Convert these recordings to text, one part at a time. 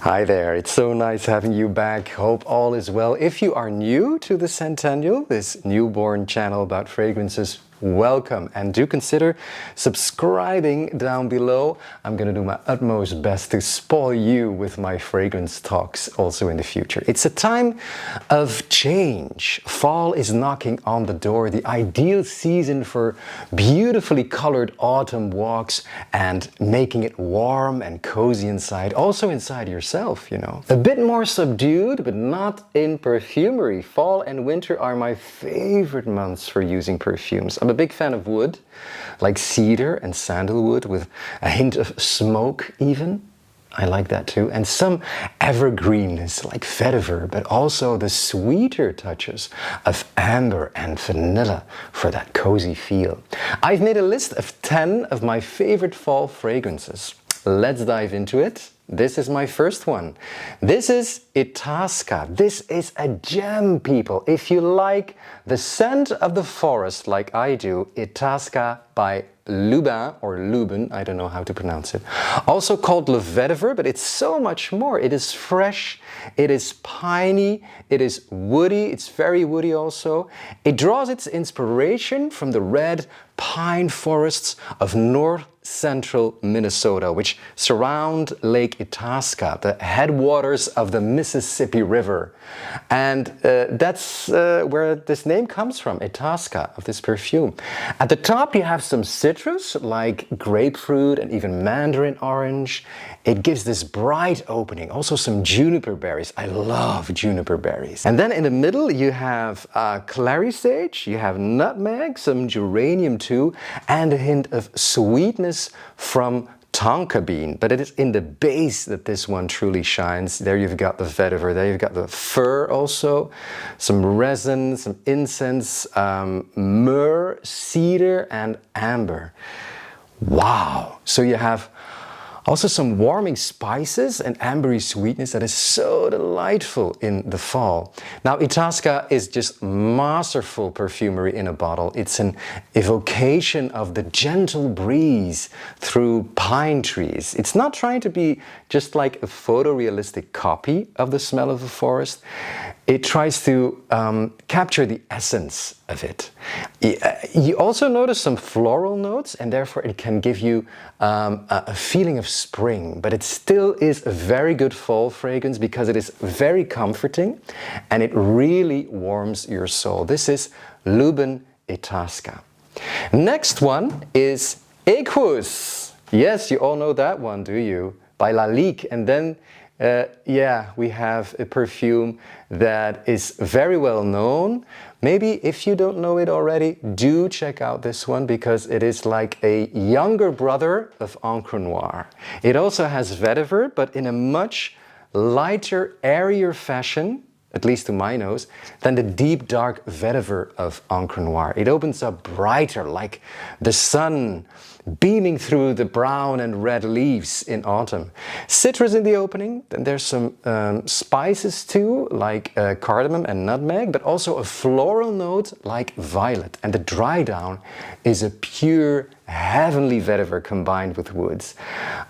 Hi there, it's so nice having you back. Hope all is well. If you are new to the Scentennial, this newborn channel about fragrances, welcome, and do consider subscribing down below. I'm gonna do my utmost best to spoil you with my fragrance talks also in the future. It's a time of change. Fall is knocking on the door, the ideal season for beautifully colored autumn walks and making it warm and cozy inside, also inside yourself, you know. A bit more subdued, but not in perfumery. Fall and winter are my favorite months for using perfumes. I'm a big fan of wood, like cedar and sandalwood with a hint of smoke even. I like that too. And some evergreenness like vetiver, but also the sweeter touches of amber and vanilla for that cozy feel. I've made a list of 10 of my favorite fall fragrances. Let's dive into it. This is my first one. This is Itasca. This is a gem, people. If you like the scent of the forest like I do, Itasca by Lubin or Lubin, I don't know how to pronounce it. Also called Le Vetiver, but it's so much more. It is fresh, it is piney, it is woody, it's very woody also. It draws its inspiration from the red pine forests of north central Minnesota, which surround Lake Itasca, the headwaters of the Mississippi River. And that's where this name comes from, Itasca, of this perfume. At the top you have some citrus like grapefruit and even mandarin orange. It gives this bright opening, also some juniper berries. I love juniper berries. And then in the middle you have clary sage, you have nutmeg, some geranium too, and a hint of sweetness from tonka bean, but it is in the base that this one truly shines. There you've got the vetiver, there you've got the fir also, some resin, some incense, myrrh, cedar, and amber. Wow! So you have also some warming spices and ambery sweetness that is so delightful in the fall. Now, Itasca is just masterful perfumery in a bottle. It's an evocation of the gentle breeze through pine trees. It's not trying to be just like a photorealistic copy of the smell of the forest. It tries to capture the essence of it. You also notice some floral notes, and therefore it can give you a feeling of spring, but it still is a very good fall fragrance because it is very comforting and it really warms your soul. This is Lubin Itasca. Next one is Equus. Yes, you all know that one, do you? By Lalique. And then we have a perfume that is very well known. Maybe if you don't know it already, do check out this one because it is like a younger brother of Encre Noire. It also has vetiver, but in a much lighter, airier fashion, at least to my nose, than the deep dark vetiver of Encre Noire. It opens up brighter, like the sun beaming through the brown and red leaves in autumn. Citrus in the opening, then there's some spices too, like cardamom and nutmeg, but also a floral note like violet. And the dry down is a pure heavenly vetiver combined with woods.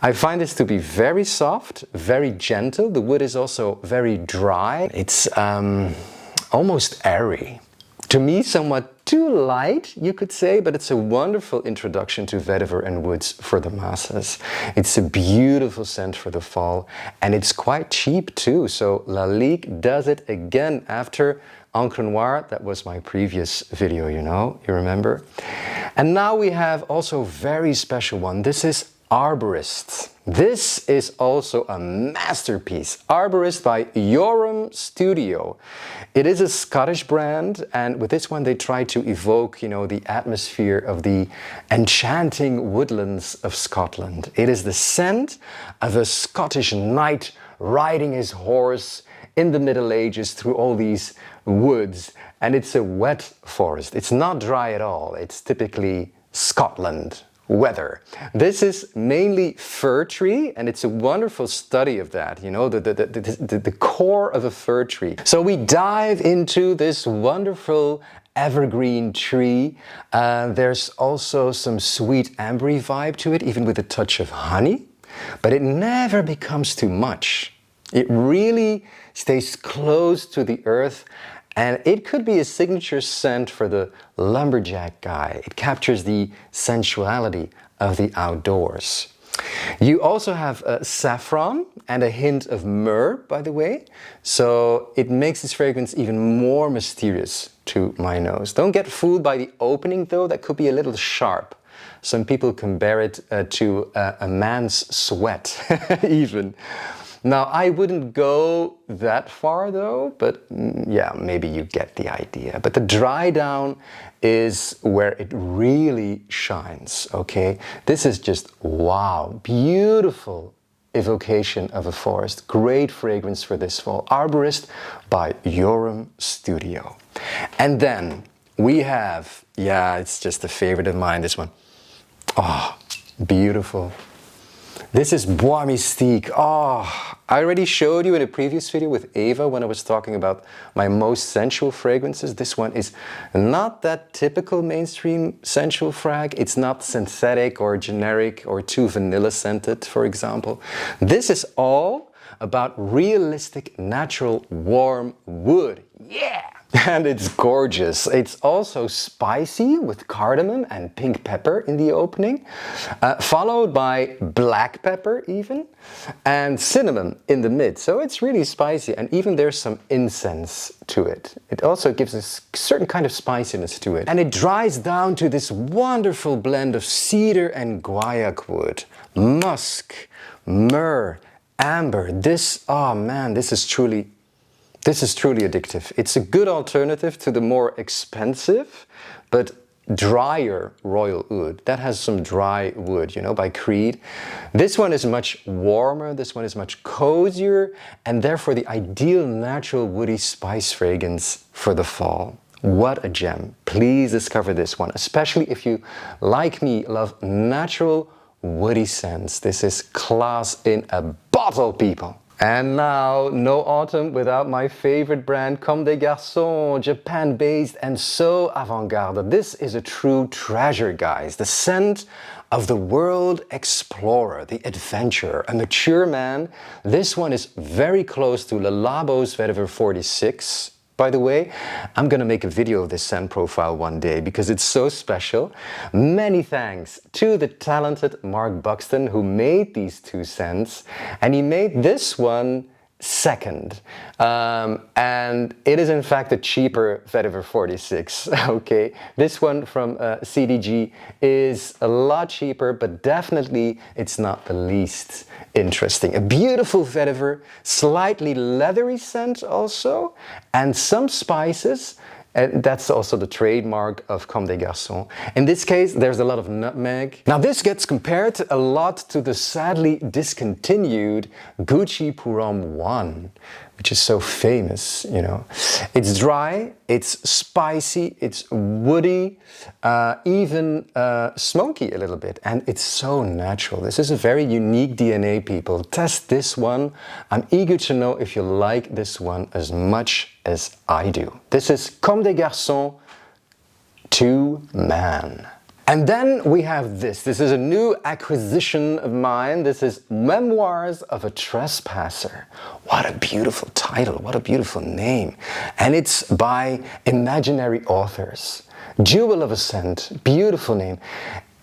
I find this to be very soft, very gentle. The wood is also very dry. It's almost airy. To me, somewhat too light, you could say, but it's a wonderful introduction to vetiver and woods for the masses. It's a beautiful scent for the fall, and it's quite cheap too. So Lalique does it again after Encre Noire. That was my previous video, you know, you remember? And now we have also a very special one. This is Arborist. This is also a masterpiece. Arborist by Jorum Studio. It is a Scottish brand, and with this one they try to evoke, you know, the atmosphere of the enchanting woodlands of Scotland. It is the scent of a Scottish knight riding his horse in the Middle Ages through all these woods, and it's a wet forest. It's not dry at all. It's typically Scotland weather. This is mainly fir tree, and it's a wonderful study of that, you know, the core of a fir tree. So we dive into this wonderful evergreen tree. There's also some sweet ambery vibe to it, even with a touch of honey, but it never becomes too much. It really stays close to the earth, and it could be a signature scent for the lumberjack guy. It captures the sensuality of the outdoors. You also have saffron and a hint of myrrh, by the way, so it makes this fragrance even more mysterious to my nose. Don't get fooled by the opening though, that could be a little sharp. Some people compare it to a man's sweat even. Now, I wouldn't go that far though, but yeah, maybe you get the idea. But the dry down is where it really shines, okay? This is just, wow, beautiful evocation of a forest. Great fragrance for this fall. Arborist by Jorum Studio. And then we have, yeah, it's just a favorite of mine, this one. Oh, beautiful. This is Bois Mystique. Oh, I already showed you in a previous video with Eva when I was talking about my most sensual fragrances. This one is not that typical mainstream sensual frag. It's not synthetic or generic or too vanilla scented, for example. This is all about realistic, natural, warm wood. Yeah! And it's gorgeous. It's also spicy with cardamom and pink pepper in the opening, followed by black pepper even, and cinnamon in the mid. So it's really spicy, and even there's some incense to it. It also gives a certain kind of spiciness to it. And it dries down to this wonderful blend of cedar and guaiac wood, musk, myrrh, amber. This, oh man, this is truly addictive. It's a good alternative to the more expensive but drier royal oud. That has some dry wood, you know, by Creed. This one is much warmer, this one is much cozier, and therefore the ideal natural woody spice fragrance for the fall. What a gem. Please discover this one, especially if you, like me, love natural woody scents. This is class in a bottle, people. And now, no autumn without my favorite brand, Comme des Garçons, Japan-based and so avant-garde. This is a true treasure, guys. The scent of the world explorer, the adventurer, a mature man. This one is very close to Le Labo's Vetiver 46. By the way, I'm gonna make a video of this scent profile one day because it's so special. Many thanks to the talented Mark Buxton who made these two scents, and he made this one second. And it is in fact a cheaper Vetiver 46, okay? This one from CDG is a lot cheaper, but definitely it's not the least interesting. A beautiful vetiver, slightly leathery scent also, and some spices. And that's also the trademark of Comme des Garçons. In this case, there's a lot of nutmeg. Now this gets compared a lot to the sadly discontinued Gucci Pour Homme 1, which is so famous, you know. It's dry, it's spicy, it's woody, even smoky a little bit, and it's so natural. This is a very unique DNA, people. Test this one. I'm eager to know if you like this one as much as I do. This is Comme des Garçons 2 Man. And then we have this. This is a new acquisition of mine. This is Memoirs of a Trespasser. What a beautiful title, what a beautiful name. And it's by imaginary authors. Jewel of a Scent, beautiful name.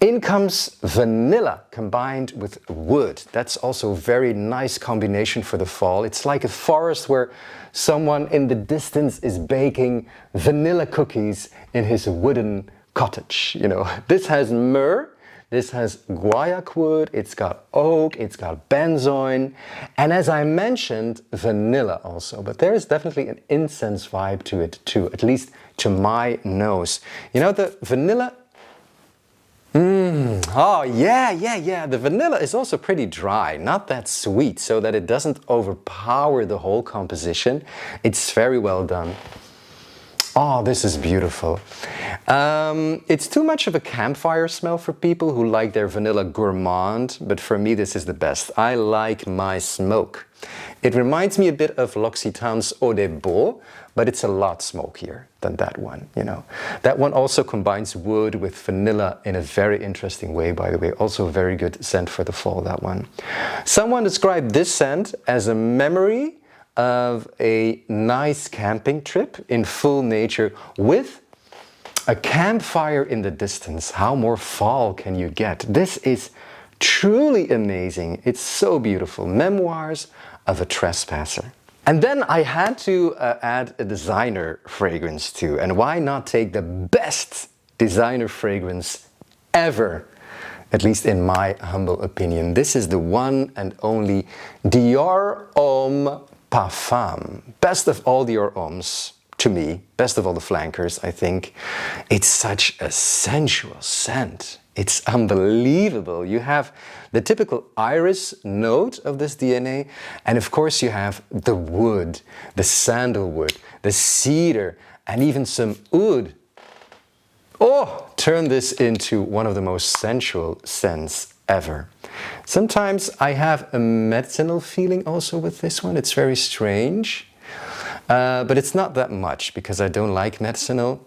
In comes vanilla combined with wood. That's also a very nice combination for the fall. It's like a forest where someone in the distance is baking vanilla cookies in his wooden cottage, you know. This has myrrh, this has guaiac wood, it's got oak, it's got benzoin, and as I mentioned, vanilla also. But there is definitely an incense vibe to it too, at least to my nose. You know, the vanilla, oh yeah. The vanilla is also pretty dry, not that sweet, so that it doesn't overpower the whole composition. It's very well done. Oh, this is beautiful. It's too much of a campfire smell for people who like their vanilla gourmand, but for me this is the best. I like my smoke It reminds me a bit of L'Occitane's Eau de Bois, but it's a lot smokier than that one, you know. That one also combines wood with vanilla in a very interesting way, by the way. Also a very good scent for the fall, that one. Someone described this scent as a memory of a nice camping trip in full nature with a campfire in the distance. How more fall can you get? This is truly amazing. It's so beautiful. Memoirs of a Trespasser. And then I had to add a designer fragrance too. And why not take the best designer fragrance ever? At least in my humble opinion. This is the one and only Dior Homme Parfum. Best of all Dior Hommes. To me, best of all the flankers, I think. It's such a sensual scent. It's unbelievable. You have the typical iris note of this DNA, and of course you have the wood, the sandalwood, the cedar, and even some oud. Oh, turn this into one of the most sensual scents ever. Sometimes I have a medicinal feeling also with this one. It's very strange. But it's not that much because I don't like medicinal.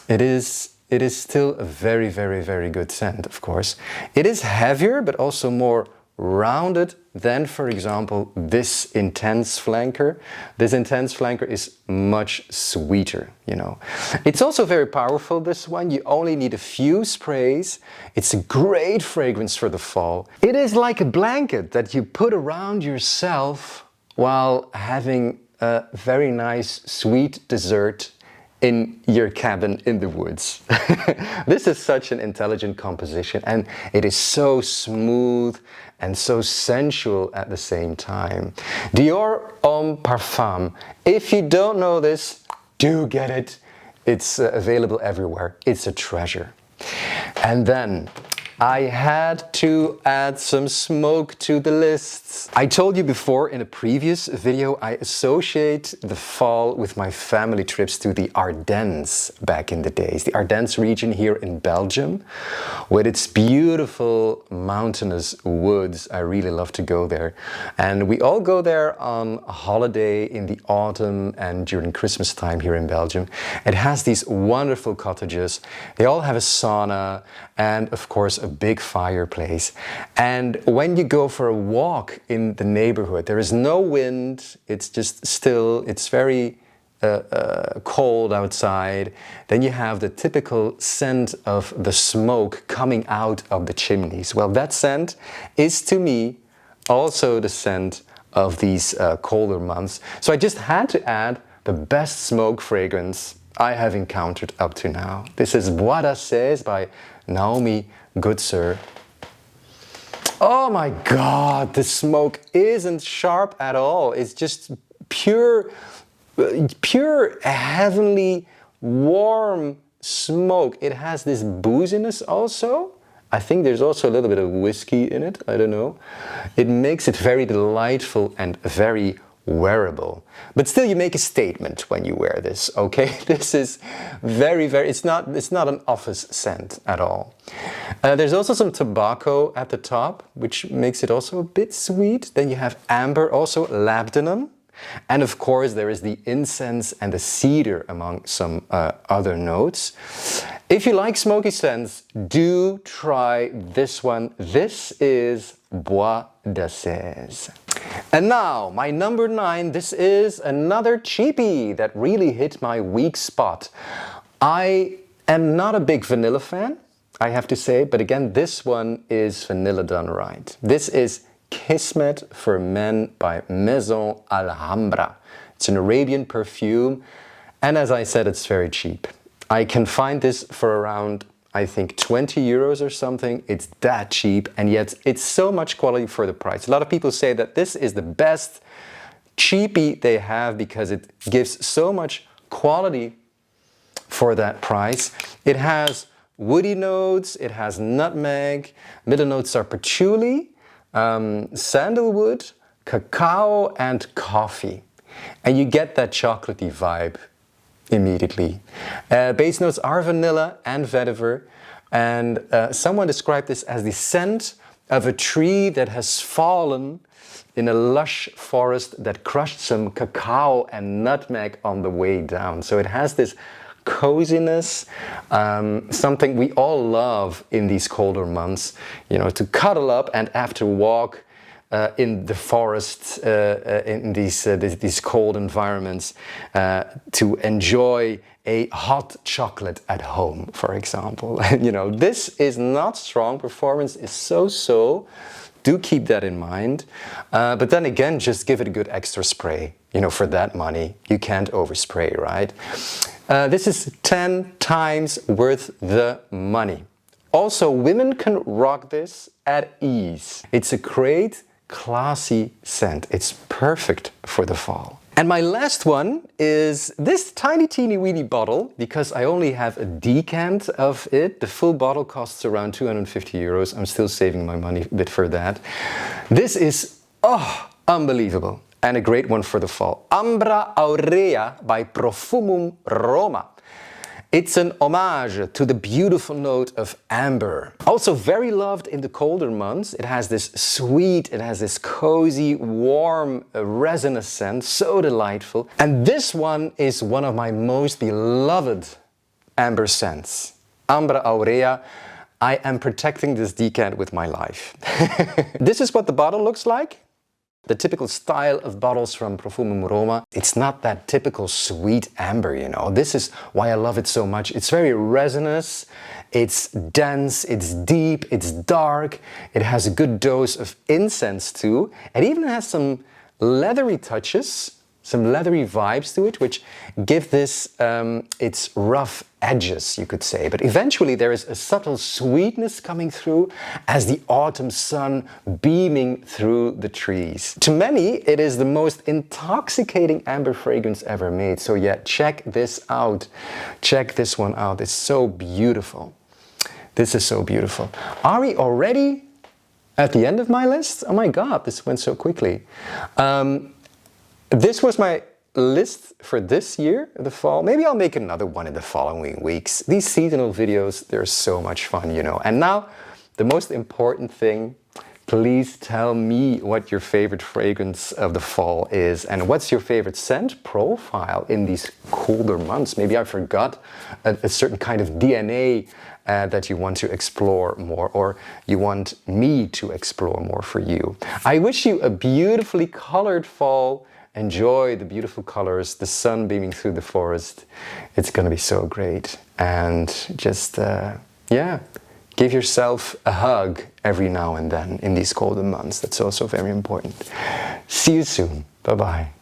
It is still a very, very, very good scent, of course. It is heavier, but also more rounded than, for example, this intense flanker. This intense flanker is much sweeter, you know. It's also very powerful, this one. You only need a few sprays. It's a great fragrance for the fall. It is like a blanket that you put around yourself while having a very nice sweet dessert in your cabin in the woods. This is such an intelligent composition, and it is so smooth and so sensual at the same time. Dior Homme Parfum. If you don't know this, do get it. It's available everywhere. It's a treasure. And then I had to add some smoke to the list. I told you before in a previous video, I associate the fall with my family trips to the Ardennes back in the days. The Ardennes region here in Belgium, with its beautiful mountainous woods. I really love to go there. And we all go there on a holiday in the autumn and during Christmas time here in Belgium. It has these wonderful cottages. They all have a sauna and of course a big fireplace. And when you go for a walk in the neighborhood, there is no wind, it's just still, it's very cold outside. Then you have the typical scent of the smoke coming out of the chimneys. Well, that scent is to me also the scent of these colder months. So I just had to add the best smoke fragrance I have encountered up to now. This is Bois by Naomi Goodsir. Oh my God, the smoke isn't sharp at all. It's just pure heavenly warm smoke. It has this booziness also. I think there's also a little bit of whiskey in it, I don't know. It makes it very delightful and very wearable. But still you make a statement when you wear this, okay? This is very, it's not an office scent at all. There's also some tobacco at the top, which makes it also a bit sweet. Then you have amber, also labdanum. And of course there is the incense and the cedar among some other notes. If you like smoky scents, do try this one. This is Bois d'Assez. And now, my number 9, this is another cheapie that really hit my weak spot. I am not a big vanilla fan, I have to say, but again, this one is vanilla done right. This is Kismet for Men by Maison Alhambra. It's an Arabian perfume, and as I said, it's very cheap. I can find this for around, I think, 20 euros or something. It's that cheap, and yet it's so much quality for the price. A lot of people say that this is the best cheapie they have because it gives so much quality for that price. It has woody notes, it has nutmeg, middle notes are patchouli, sandalwood, cacao, and coffee. And you get that chocolatey vibe immediately. Base notes are vanilla and vetiver, and someone described this as the scent of a tree that has fallen in a lush forest that crushed some cacao and nutmeg on the way down. So it has this coziness, something we all love in these colder months, you know, to cuddle up and after walk in the forest, in these cold environments, to enjoy a hot chocolate at home, for example. You know, this is not strong. Performance is so. Do keep that in mind. But then again, just give it a good extra spray. You know, for that money, you can't overspray, right? This is 10 times worth the money. Also, women can rock this at ease. It's a great, classy scent. It's perfect for the fall. And my last one is this tiny teeny weeny bottle, because I only have a decant of it. The full bottle costs around 250 euros. I'm still saving my money a bit for that. This is, unbelievable. And a great one for the fall. Ambra Aurea by Profumum Roma. It's an homage to the beautiful note of amber. Also very loved in the colder months. It has this sweet, it has this cozy, warm, resinous scent, so delightful. And this one is one of my most beloved amber scents. Ambra Aurea. I am protecting this decant with my life. This is what the bottle looks like. The typical style of bottles from Profumum Roma. It's not that typical sweet amber, you know. This is why I love it so much. It's very resinous, it's dense, it's deep, it's dark. It has a good dose of incense too. It even has some leathery touches, some leathery vibes to it, which give this its rough edges, you could say. But eventually there is a subtle sweetness coming through as the autumn sun beaming through the trees. To many, it is the most intoxicating amber fragrance ever made. So yeah, check this out. Check this one out. It's so beautiful. This is so beautiful. Are we already at the end of my list? Oh my God, this went so quickly. This was my list for this year, the fall. Maybe I'll make another one in the following weeks. These seasonal videos, they're so much fun, you know. And now, the most important thing, please tell me what your favorite fragrance of the fall is and what's your favorite scent profile in these colder months. Maybe I forgot a certain kind of DNA that you want to explore more, or you want me to explore more for you. I wish you a beautifully colored fall. Enjoy the beautiful colors, the sun beaming through the forest. It's gonna be so great. And just, yeah, give yourself a hug every now and then in these colder months. That's also very important. See you soon. Bye-bye.